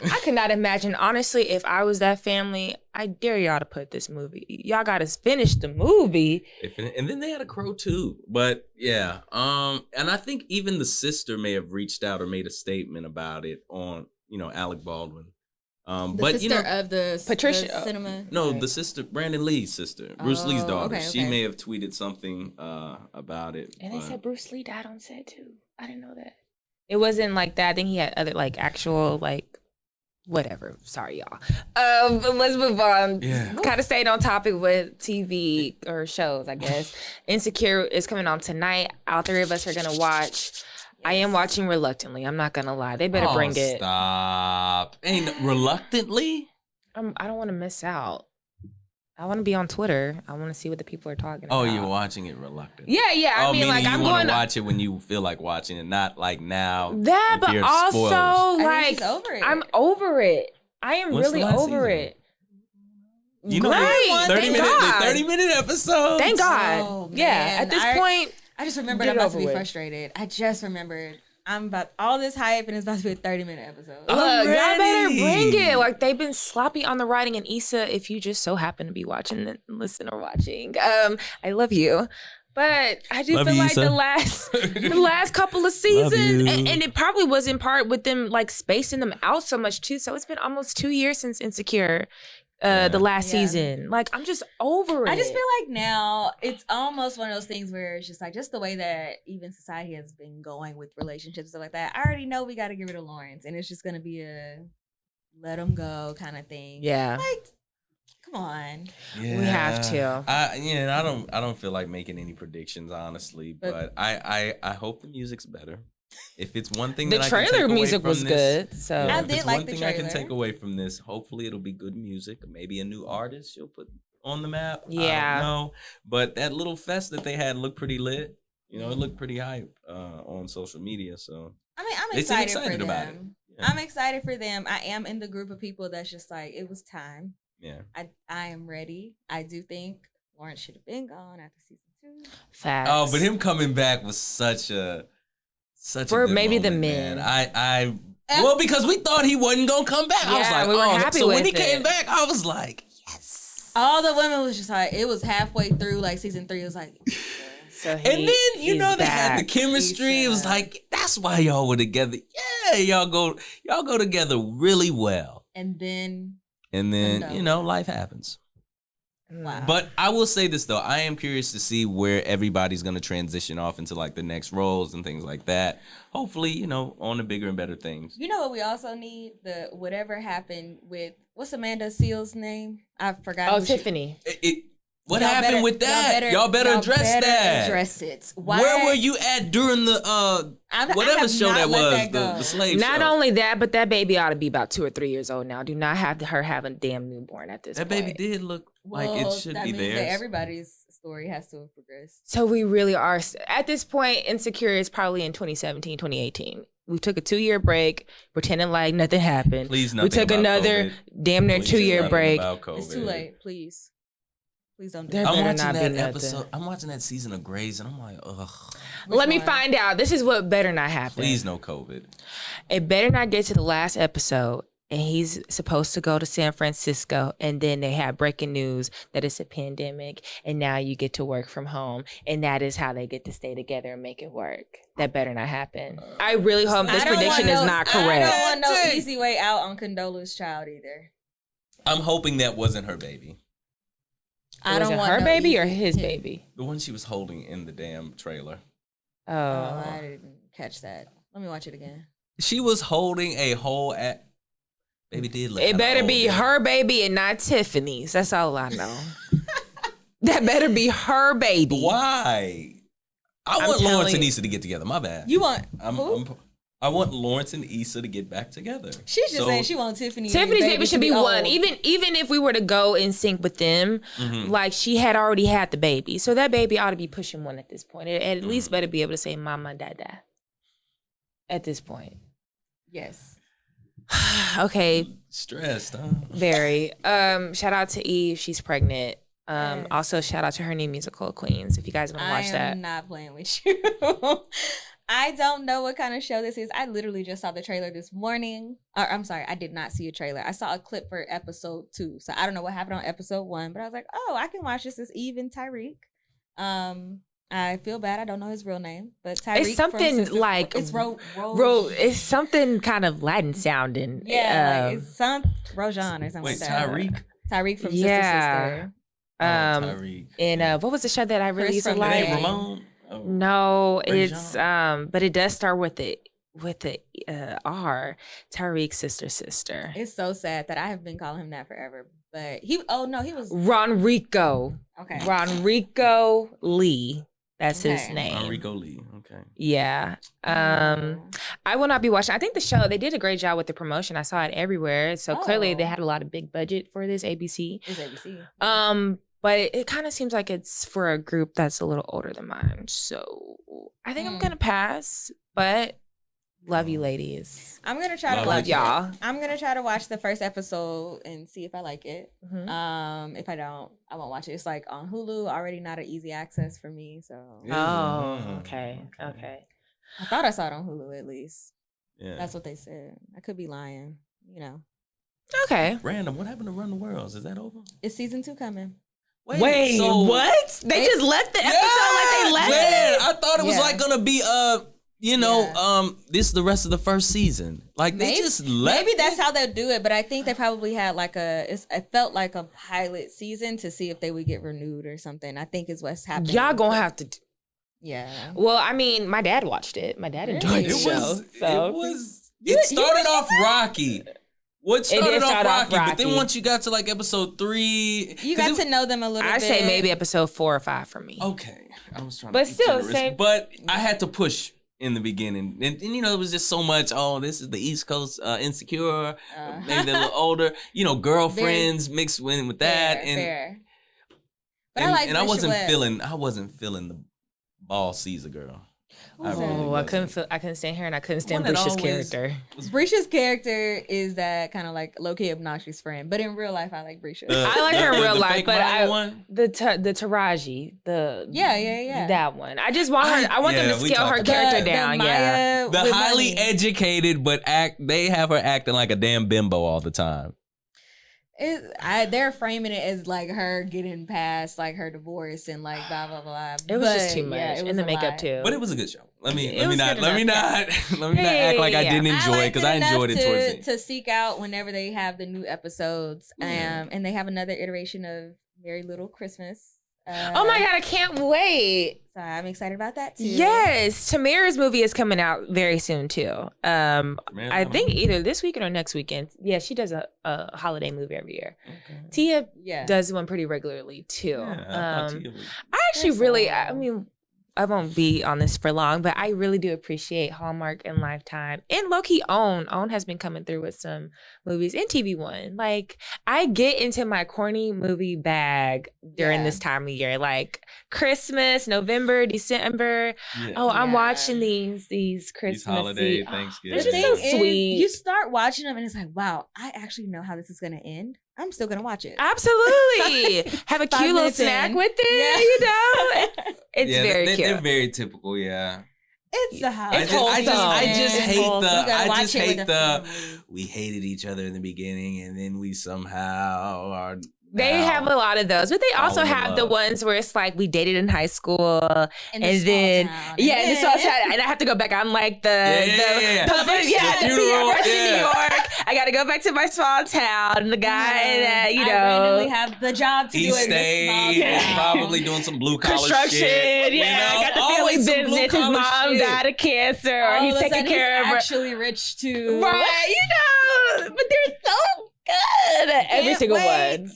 I could not imagine, honestly, if I was that family, I dare y'all to put this movie. Y'all got to finish the movie. And then they had a Crow too. But yeah. And I think even the sister may have reached out or made a statement about it on, Alec Baldwin. The sister of the Patricia the cinema. No, the sister, Brandon Lee's sister, Bruce Lee's daughter. Okay. She may have tweeted something about it. And they said Bruce Lee died on set too. I didn't know that. It wasn't like that. I think he had other like actual like whatever. Sorry, y'all. But let's move on. Yeah. Kind of stayed on topic with TV or shows, I guess. Insecure is coming on tonight. All three of us are gonna watch. I am watching reluctantly. I'm not gonna lie. They better bring it. Stop. Ain't reluctantly? I don't want to miss out. I want to be on Twitter. I want to see what the people are talking about. Oh, you're watching it reluctantly. Yeah. I mean, like I'm going to watch it when you feel like watching it, not like now. That, but also spoilers. like I'm over it. I am really over it. You know, the 30-minute episode. Thank God. Oh, yeah. At this point, I just remembered I'm about to be frustrated. I just remembered I'm about all this hype and it's about to be a 30-minute episode. Look, y'all better bring it. Like they've been sloppy on the writing. And Issa, if you just so happen to be watching and listen or watching, I love you. But I do feel like the last couple of seasons, and it probably was in part with them like spacing them out so much too. So it's been almost 2 years since Insecure. The last season. Like, I'm just over it. I just feel like now it's almost one of those things where it's just like, just the way that even society has been going with relationships and stuff like that. I already know we got to get rid of Lawrence, and it's just going to be a let him go kind of thing. Yeah. Like, come on. Yeah. We have to. I don't feel like making any predictions, honestly, but I hope the music's better. If it's one thing The that I can take trailer away music from was this, good. So I if did it's like one the thing I can trailer. take away from this, hopefully it'll be good music. Maybe a new artist she'll put on the map. Yeah. I don't know. But that little fest that they had looked pretty lit. You know, it looked pretty hype on social media. So I mean, I'm they seem excited for excited about it. them. Yeah. I'm excited for them. I am in the group of people that's just like, it was time. Yeah. I am ready. I do think Lawrence should have been gone after season 2. facts. Oh, but him coming back was such a For good maybe the moment, man. men. Well, because we thought he wasn't gonna come back. I was Yeah, like, we were oh, happy so when with he came it. back, I was like, yes. All the women was just like, it was halfway through like season 3. It was like, So And then you know they had the back. chemistry. It was like that's why y'all were together. Yeah, y'all go together really well. and then And then life happens. wow. But I will say this though, I am curious to see where everybody's gonna transition off into like the next roles and things like that. Hopefully, on the bigger and better things. You know what we also need? The whatever happened with what's Amanda Seal's name? I forgot. Oh, who she- Tiffany. What Y'all happened better- with that? Y'all better address that. Address it. Why? Where were you at during the I whatever have show not that let was, that go. the slave Not show? only that, but that baby ought to be about 2 or 3 years old now. Do not have her have a damn newborn at this That point. baby did look like it Well, should that be means that theirs. everybody's story has to have progressed. So we really are at this point. Insecure is probably in 2017, 2018. We took a 2-year break, pretending like nothing happened. Please, We nothing took about another COVID. damn near Please, 2-year nothing break. about COVID. It's too late. Please don't do There that. I'm better watching not be that nothing. episode. I'm watching that season of Grey's, and I'm like, ugh. Let me one? find out. This is what better not happen. Please, no COVID. It better not get to the last episode and he's supposed to go to San Francisco and then they have breaking news that it's a pandemic and now you get to work from home and that is how they get to stay together and make it work. That better not happen. I really hope this I don't prediction want is no- not I don't correct. want no easy way out on Condola's child either. I'm hoping that wasn't her baby. I Was don't it want her no baby or easy- his baby? The one she was holding in the damn trailer. Oh, Oh. I didn't catch that. Let me watch it again. She was holding a whole baby did look It kinda better old, be yeah. her baby and not Tiffany's. That's all I know. That better be her baby. Why? I I'm want Lawrence telling and you. Issa to get together. My bad. You want who? I want Lawrence and Issa to get back together. She's just So- saying she wants Tiffany. Tiffany's baby should be one. old. Even if we were to go in sync with them, Mhm. like she had already had the baby. So that baby ought to be pushing 1 at this point. It at least Mm-hmm. better be able to say mama, dada. At this point. Yes. Okay, Stressed, huh? very. Shout out to Eve, she's pregnant. Yes. Also shout out to her new musical Queens, if you guys want to watch I that. am not playing with you. I don't know what kind of show this is. I literally just saw the trailer this morning. Or, I'm sorry, I did not see a trailer. I saw a clip for episode 2. So I don't know what happened on episode 1, but I was like, oh, I can watch this. It's Eve and Tyreek. I feel bad. I don't know his real name, but Tyreek. It's something like it's it's something kind of Latin sounding. Yeah, like it's some Rojan or something Wait, like that. Tyreek? Tyreek from Yeah. Sister Sister. Tyreek. And what was the show that I really Chris used to from It like? ain't Right. Ramon. Oh. No, Ray it's but it does start with the R. Tariq's sister. It's so sad that I have been calling him that forever. But he was Ronrico. okay. Ronrico Lee. That's his Okay. name. Enrico Lee. Okay. Yeah. I will not be watching. I think the show, they did a great job with the promotion. I saw it everywhere. So clearly they Oh. had a lot of big budget for this ABC. It's ABC. But it kind of seems like it's for a group that's a little older than mine. So I think I'm gonna pass. But love you, ladies. I'm gonna try to Love watch y'all. it. I'm gonna try to watch the first episode and see if I like it. Mhm. If I don't, I won't watch it. It's like on Hulu, already not an easy access for me. So Oh, okay. I thought I saw it on Hulu at least. Yeah. That's what they said. I could be lying. Okay. Random. What happened to Run the Worlds? Is that over? It's season 2 coming. Wait, so- what? They just left the episode like they left Man, it? I thought it was Yeah. like gonna be this the rest of the first season. Like they just left. Maybe that's how they'll do it, but I think they probably had like it felt like a pilot season to see if they would get renewed or something. I think is what's happening. Y'all gonna have to. Yeah. Well, I mean, my dad watched it. My dad enjoyed the Really? show. It started off rocky. What did started off start off rocky, but then rocky. once you got to like episode 3, You got to know them a little I bit. say maybe episode 4 or 5 for me. Okay, I was trying But to be still, generous, same- but I had to push in the beginning. And you know, it was just so much, oh, this is the East Coast Insecure, maybe they're a little older, you know, girlfriends mixed in with that. Fair. But and I wasn't feeling the Ball Caesar girl. I couldn't stand her, and I couldn't stand Brisha's character. Brisha's character is that kind of like low-key obnoxious friend, but in real life, I like Brisha. I like her in real life, but the Taraji, yeah, that one. I just want her. I want them to scale her character down. The highly educated, but they have her acting like a damn bimbo all the time. They're framing it as like her getting past like her divorce and like blah blah blah. It was just too much, and the makeup too. But it was a good show. Let me not act like I didn't enjoy it, because I enjoyed it towards the end. To seek out whenever they have the new episodes, and they have another iteration of Merry Little Christmas. Oh my God, I can't wait. So I'm excited about that too. Yes, Tamara's movie is coming out very soon too. I think either this weekend or next weekend. Yeah, she does a holiday movie every year. Okay. Tia does one pretty regularly too. Yeah, I actually really, I mean, I won't be on this for long, but I really do appreciate Hallmark and Lifetime and low-key OWN. OWN has been coming through with some movies and TV One. Like, I get into my corny movie bag during this time of year, like Christmas, November, December. Yeah. Oh, I'm watching these Christmas holiday Thanksgiving. It's just so sweet. You start watching them and it's like, wow, I actually know how this is going to end. I'm still gonna watch it. Absolutely. Have a cute little snack with it, you know? It's very cute. They're very typical, It's the house. I just hate the we hated each other in the beginning and then we somehow are. They have a lot of those, but they also have the ones where it's like we dated in high school, and then in the small town, and I have to go back. I'm like the New York. I got to go back to my small town. The guy that I randomly have the job to do in this small town. Probably doing some blue collar construction. Shit, I got the family business. His mom died of cancer, or he's taking care of her. Actually, rich too, right? You know, but they're so good. Every single one.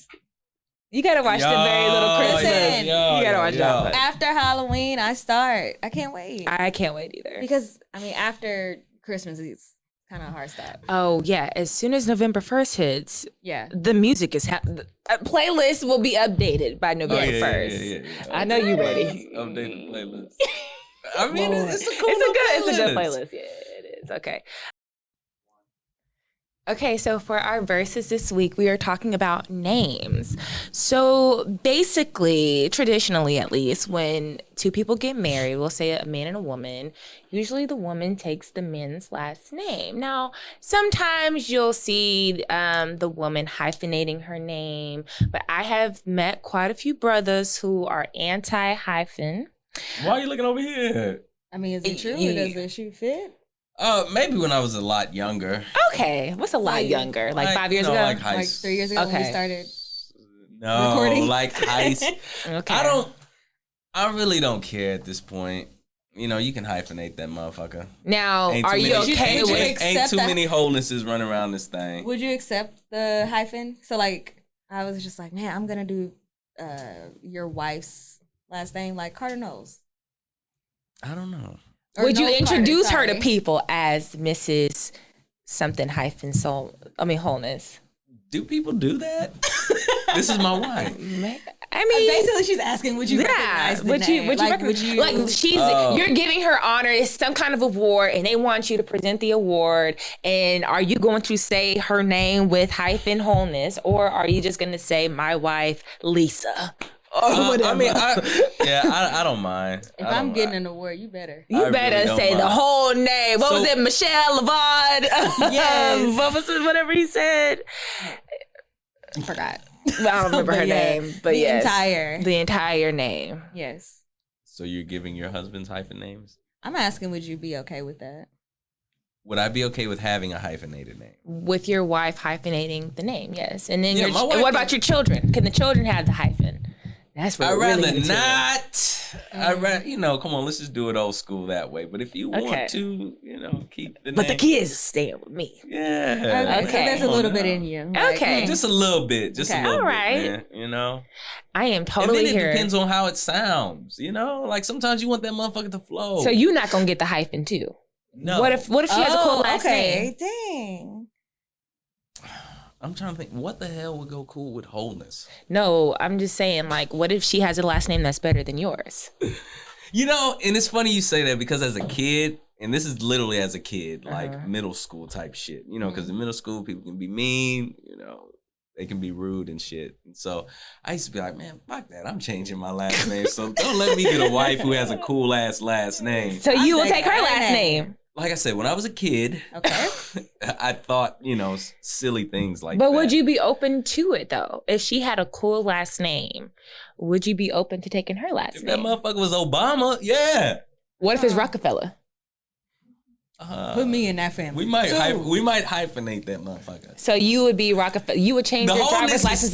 You gotta watch the Merry Little Christmas. You gotta watch that one. After Halloween, I start. I can't wait. I can't wait either. Because, I mean, after Christmas, it's kind of a hard stop. Oh, yeah. As soon as November 1st hits, the music is playlist will be updated by November 1st. Yeah. I know you're ready. Update the playlist. I mean, it's a good playlist. Yeah, it is. Okay. Okay, so for our verses this week, we are talking about names. So basically, traditionally at least, when two people get married, we'll say a man and a woman, usually the woman takes the man's last name. Now, sometimes you'll see the woman hyphenating her name, but I have met quite a few brothers who are anti-hyphen. Why are you looking over here? I mean, is it true? Does the shoe fit? Maybe when I was a lot younger. Okay, what's a lot younger? Like 5 years ago? Like 3 years ago when we started recording? Like high school. Okay. I really don't care at this point. You know, you can hyphenate that motherfucker. Now, are you okay with... Ain't too many wholenesses running around this thing. Would you accept the hyphen? So, like, I was just like, man, I'm going to do your wife's last name, like Carter Knowles. I don't know. Would you introduce her to people as Mrs. something hyphen wholeness? Do people do that? This is my wife. I mean, basically, she's asking, would you recognize the name? You're giving her honor. It's some kind of award, and they want you to present the award. And are you going to say her name with hyphen wholeness, or are you just going to say my wife, Lisa? I mean, I don't mind. If I'm getting an award, you better. You better really say the whole name. What was it? Michelle Lavon? Yes. What was it? Whatever he said. I forgot. I don't remember her name, but the entire name. Yes. So you're giving your husband's hyphen names? I'm asking, would you be okay with that? Would I be okay with having a hyphenated name? With your wife hyphenating the name, yes. And then what about your children? Can the children have the hyphen? That's what I'd rather not. come on, let's just do it old school that way. But if you want to, keep the name. But the kids is staying with me. Yeah. Okay. So there's a little bit in you. Okay. Just a little bit. Just a little All right. bit, man, I am totally and then here. it depends on how it sounds, Like sometimes you want that motherfucker to flow. So you're not going to get the hyphen too? No. What if she has a cool last name? Dang. I'm trying to think, what the hell would go cool with wholeness? No, I'm just saying, like, what if she has a last name that's better than yours? And it's funny you say that because as a kid, and this is literally as a kid, like middle school type shit, because in middle school, people can be mean, they can be rude and shit. And so I used to be like, man, fuck that. I'm changing my last name. So don't let me get a wife who has a cool ass last name. So you will take her last name. Like I said, when I was a kid, I thought, silly things like that. But would you be open to it, though? If she had a cool last name, would you be open to taking her last name? If that motherfucker was Obama, yeah. What if it's Rockefeller? Put me in that family. We might hyphenate that motherfucker. So you would be Rockefeller. You would change your driver's license.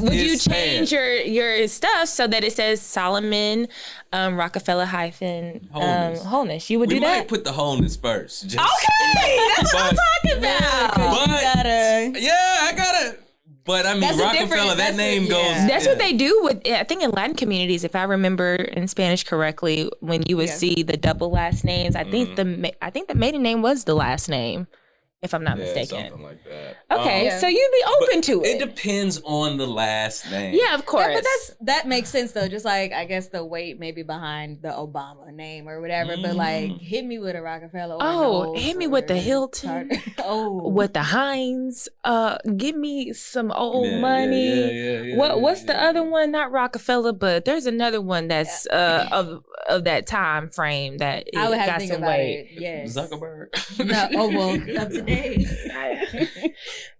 Would you change your stuff so that it says Solomon Rockefeller hyphen wholeness? You would do that. We might put the wholeness first. Okay, that's what I'm talking about. I gotta. But I mean, Rockefeller, that name goes. That's what they do with, I think in Latin communities, if I remember in Spanish correctly, when you would see the double last names, I think the maiden name was the last name, if I'm not mistaken. Something like that. Okay, so you'd be open to it. It depends on the last name. Yeah, of course. Yeah, but that makes sense though. Just like I guess the weight maybe behind the Obama name or whatever. But like, hit me with a Rockefeller. Hit me with the Hilton. With the Heinz. Give me some old money. What's the other one? Not Rockefeller, but there's another one that's of that time frame that I would have got to think some about weight. it. Yes. Zuckerberg. No. Up to date.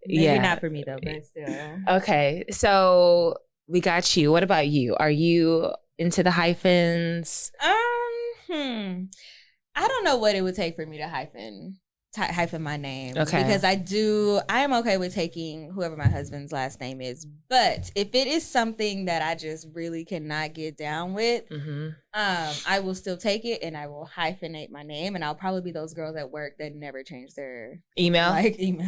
Maybe not for me though, but still. Okay, so we got you. What about you? Are you into the hyphens? I don't know what it would take for me to hyphen my name. Okay. Because I am okay with taking whoever my husband's last name is. But if it is something that I just really cannot get down with, I will still take it and I will hyphenate my name, and I'll probably be those girls at work that never change their email.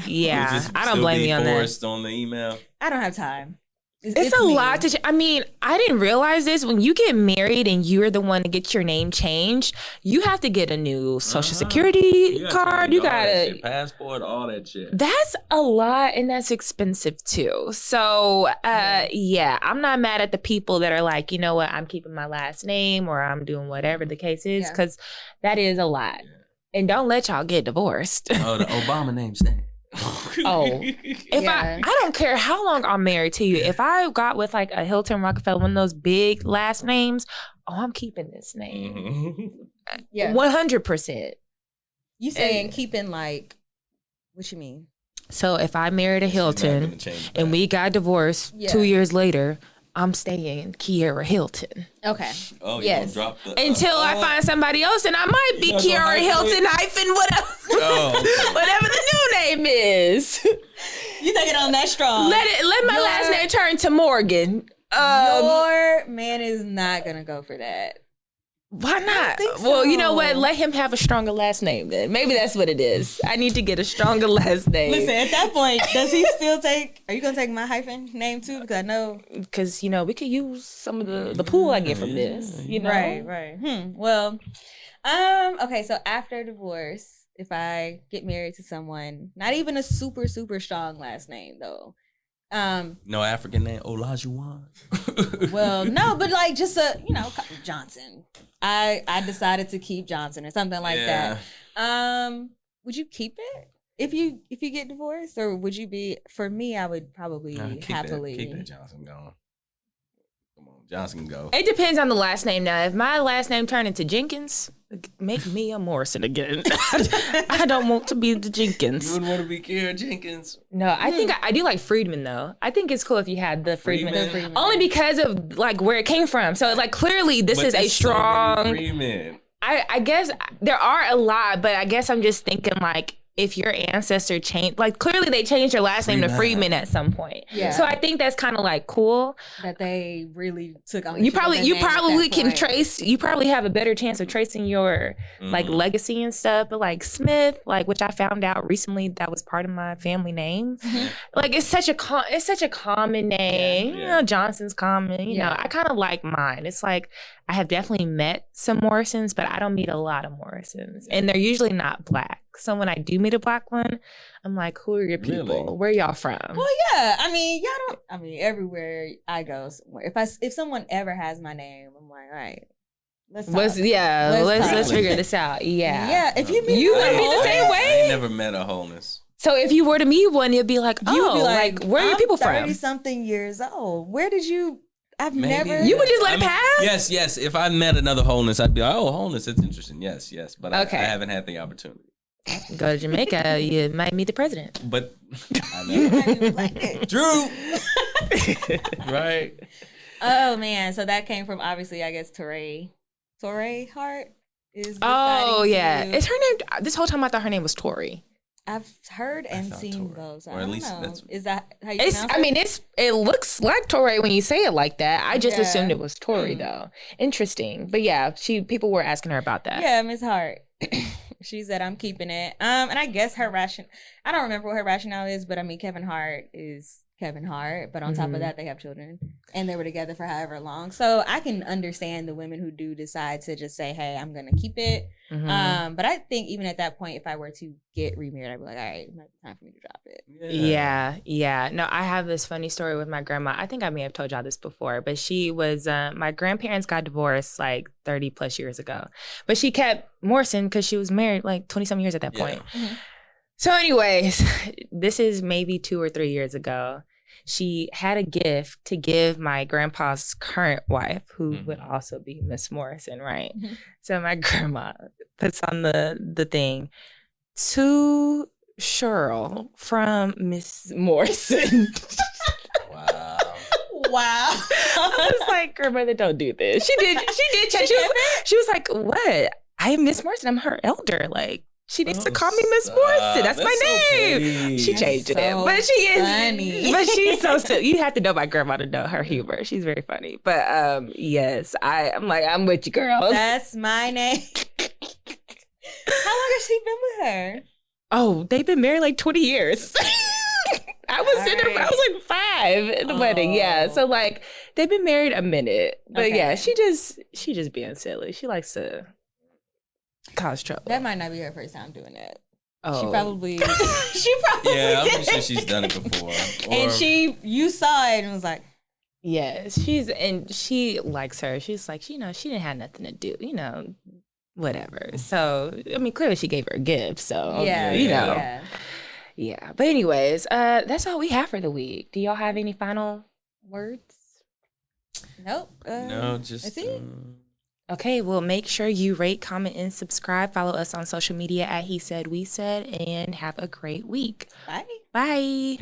Yeah, I don't blame you on that. On the email. I don't have time. It's a lot to. I mean, I didn't realize this. When you get married and you're the one to get your name changed, you have to get a new social security card. You gotta passport, all that shit. That's a lot, and that's expensive too. So, yeah, I'm not mad at the people that are like, you know what, I'm keeping my last name or I'm doing whatever the case is, because that is a lot. Yeah. And don't let y'all get divorced. Oh, the Obama name stand. I don't care how long I'm married to you. If I got with like a Hilton, Rockefeller, one of those big last names, I'm keeping this name. 100%. You saying keeping like, what you mean? So if I married a Hilton and we got divorced 2 years later, I'm staying Kiara Hilton. Okay. Oh, yes. Drop the, until I find somebody else, and I might be Kiara Hilton hyphen whatever, whatever the new name is. You take it on that strong. Let my last name turn to Morgan. Your man is not gonna go for that. Why not? So. Well, you know what? Let him have a stronger last name then. Maybe that's what it is. I need to get a stronger last name. Listen, at that point, does he still take, are you going to take my hyphen name too? Because I know. Because, you know, we could use some of the pool I get from this. You know? Right. Well, okay, so after divorce, if I get married to someone, not even a super, super strong last name though. No African name, Olajuwon. Well, no, but like just a, Johnson. I decided to keep Johnson or something like that. Would you keep it if you get divorced, or would you be? For me, I would probably happily keep that Johnson going. Come on, Johnson can go. It depends on the last name. Now, if my last name turned into Jenkins, make me a Morrison again. I don't want to be the Jenkins. You wouldn't want to be Kiara Jenkins. No, I think I do like Friedman though. I think it's cool if you had the Friedman. Only because of like where it came from. So like clearly this is a strong. Friedman. I guess there are a lot, but I guess I'm just thinking like if your ancestor changed, like clearly they changed their last name to Freeman at some point. Yeah. So I think that's kind of like cool. That they really took on. You probably can trace. You probably have a better chance of tracing your like legacy and stuff. But like Smith, like which I found out recently, that was part of my family name. Like it's such a common name. You know, Johnson's common. You know, I kind of like mine. It's like I have definitely met some Morrisons, but I don't meet a lot of Morrisons, and they're usually not Black. So when I do meet a Black one, I'm like, who are your people? Really? Where y'all from? Well, yeah. I mean, y'all don't. I mean, everywhere I go, somewhere, if someone ever has my name, I'm like, all right, let's figure this out. Yeah. Yeah. If you meet, you would be the same way. I never met a wholeness. So if you were to meet one, you'd be like, you'd be like, where are your people from? 30-something years old. Where did you? I've never. You would just let it pass? Yes. If I met another wholeness, I'd be like, oh, wholeness, that's interesting. Yes. But I haven't had the opportunity. Go to Jamaica, you might meet the president. But I know. Drew. Right. Oh man, so that came from obviously, I guess Torrey Hart is. Oh yeah, is her name? This whole time I thought her name was Tori. I've heard and seen those. Or at least know. Is that how you pronounce it? I mean, it looks like Tori when you say it like that. I just assumed it was Tori though. Interesting, but yeah, people were asking her about that. Yeah, Miss Hart. She said, I'm keeping it. And I guess I don't remember what her rationale is, but I mean, Kevin Hart is Kevin Hart. But on top of that, they have children and they were together for however long. So I can understand the women who do decide to just say, hey, I'm going to keep it. But I think even at that point, if I were to get remarried, I'd be like, all right, it might be time for me to drop it. Yeah. No, I have this funny story with my grandma. I think I may have told y'all this before, but she was, my grandparents got divorced like 30 plus years ago. But she kept Morrison because she was married like 20-some years at that point. So anyways, this is maybe 2 or 3 years ago. She had a gift to give my grandpa's current wife, who would also be Miss Morrison, right? So my grandma puts on the thing, to Cheryl from Miss Morrison. Wow. I was like, grandmother, don't do this. She did change. She was like, what? I am Miss Morrison. I'm her elder. Like, she needs to call me Miss Morrison. That's my name. She changed it. But she is funny. But she's so silly. You have to know my grandma to know her humor. She's very funny. But yes, I'm like, I'm with you, girl. That's my name. How long has she been with her? Oh, they've been married like 20 years. I was like 5 in the wedding. Yeah. So like they've been married a minute. But yeah, she just being silly. She likes to cause trouble. That might not be her first time doing that. Oh. She probably yeah, I'm pretty sure she's done it before. And you saw it and was like, yes, she likes her. She's like, she didn't have nothing to do, whatever. So, I mean, clearly she gave her a gift. So, Yeah. But anyways, that's all we have for the week. Do y'all have any final words? Nope. No, just... Okay, well, make sure you rate, comment, and subscribe. Follow us on social media at He Said, We Said, and have a great week. Bye. Bye.